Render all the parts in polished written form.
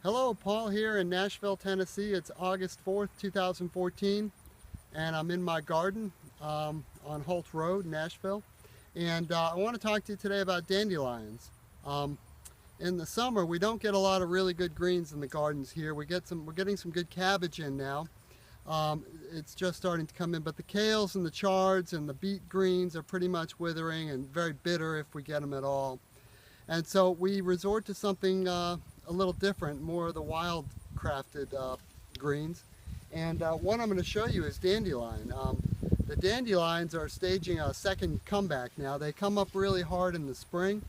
Hello, Paul here in Nashville, Tennessee. It's August 4th, 2014, and I'm in my garden on Holt Road, Nashville. And I want to talk to you today about dandelions. In the summer, we don't get a lot of really good greens in the gardens here. We're getting some good cabbage in now. It's just starting to come in, but the kales and the chards and the beet greens are pretty much withering and very bitter if we get them at all. And so we resort to something a little different, more of the wild crafted greens. And one I'm going to show you is dandelion. The dandelions are staging a second comeback now. They come up really hard in the spring,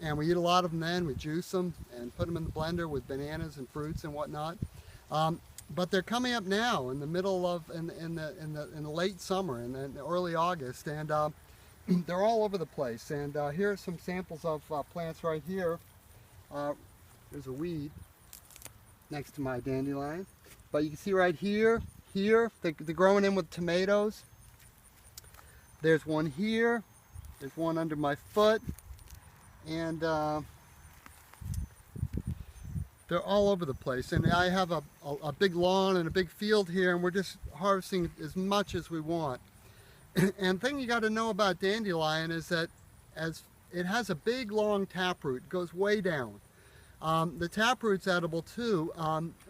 and we eat a lot of them then. We juice them and put them in the blender with bananas and fruits and whatnot. But they're coming up now in the middle of, in the late summer and in early August, and they're all over the place. And here are some samples of plants right here. There's a weed next to my dandelion, but you can see right here, they're growing in with tomatoes. There's one here, there's one under my foot, and they're all over the place. And I have a big lawn and a big field here, and we're just harvesting as much as we want. And the thing you got to know about dandelion is that as it has a big long taproot, it goes way down. The taproot's edible too,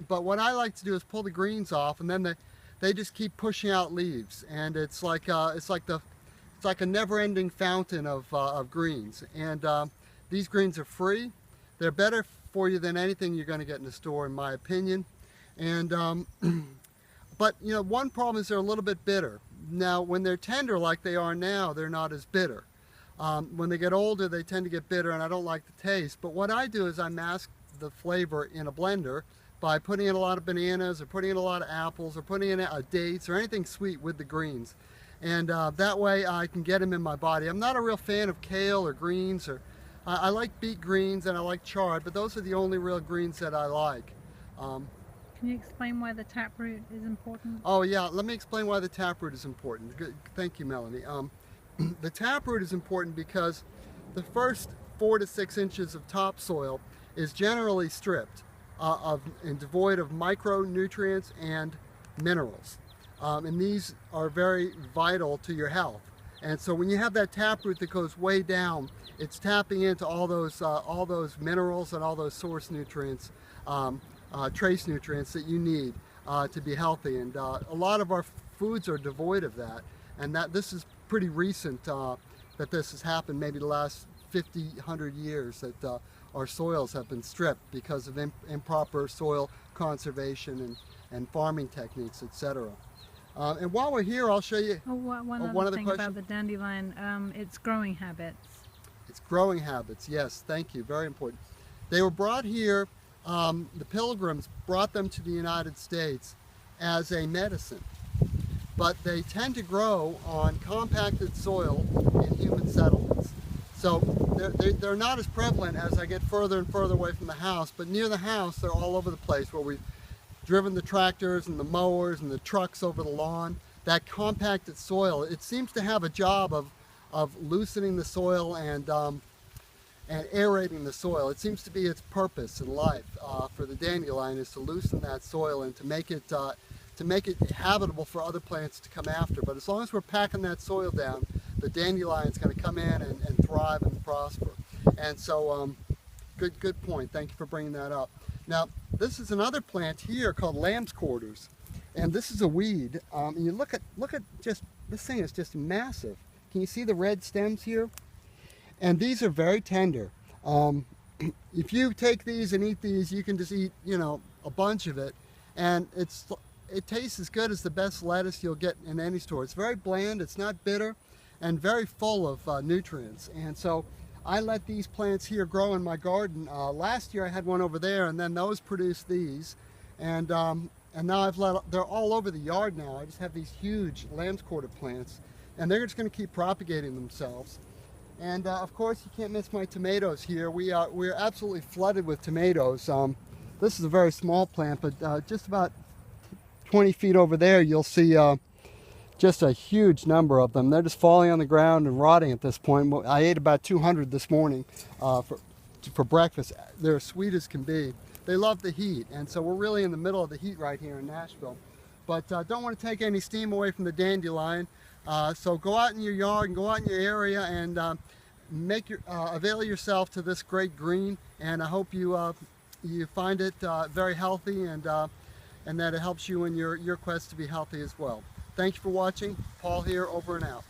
but what I like to do is pull the greens off, and then they just keep pushing out leaves, and it's like a never-ending fountain of greens. And these greens are free. They're better for you than anything you're going to get in the store, in my opinion. And but you know, one problem is they're a little bit bitter. Now, when they're tender like they are now, they're not as bitter. When they get older, they tend to get bitter, and I don't like the taste. But what I do is I mask the flavor in a blender by putting in a lot of bananas, or putting in a lot of apples, or putting in dates, or anything sweet with the greens. And that way I can get them in my body. I'm not a real fan of kale or greens, or I like beet greens and I like chard, but those are the only real greens that I like. Can you explain why the taproot is important? Oh yeah, let me explain why the taproot is important. Good. Thank you, Melanie. The taproot is important because the first 4 to 6 inches of topsoil is generally stripped and devoid of micronutrients and minerals. And these are very vital to your health. And so when you have that taproot that goes way down, it's tapping into all those minerals and all those source nutrients, trace nutrients that you need to be healthy. And a lot of our foods are devoid of that. And this is pretty recent that this has happened, maybe the last 50, 100 years, that our soils have been stripped because of improper soil conservation and farming techniques, etc. And while we're here, I'll show you one other thing about the dandelion, its growing habits. Its growing habits, yes, thank you, very important. They were brought here, the Pilgrims brought them to the United States as a medicine. But they tend to grow on compacted soil in human settlements. So they're not as prevalent as I get further and further away from the house, but near the house they're all over the place, where we've driven the tractors and the mowers and the trucks over the lawn. That compacted soil, it seems to have a job of loosening the soil and aerating the soil. It seems to be its purpose in life for the dandelion, is to loosen that soil and to make it habitable for other plants to come after. But as long as we're packing that soil down, the dandelion's going to come in and thrive and prosper. And so, good point. Thank you for bringing that up. Now, this is another plant here called lamb's quarters, and this is a weed. And you look at just this thing is just massive. Can you see the red stems here? And these are very tender. If you take these and eat these, you can just eat, you know, a bunch of it, and it tastes as good as the best lettuce you'll get in any store. It's very bland, it's not bitter, and very full of nutrients. And so I let these plants here grow in my garden. Last year I had one over there, and then those produced these. And now they're all over the yard now. I just have these huge lamb's quarter plants, and they're just going to keep propagating themselves. And of course, you can't miss my tomatoes here. We're absolutely flooded with tomatoes. This is a very small plant, but just about 20 feet over there, you'll see just a huge number of them. They're just falling on the ground and rotting at this point. I ate about 200 this morning for breakfast. They're as sweet as can be. they love the heat. And so we're really in the middle of the heat right here in Nashville. But don't want to take any steam away from the dandelion. So go out in your yard and go out in your area and avail yourself to this great green. And I hope you find it very healthy and that it helps you in your quest to be healthy as well. Thank you for watching. Paul here, over and out.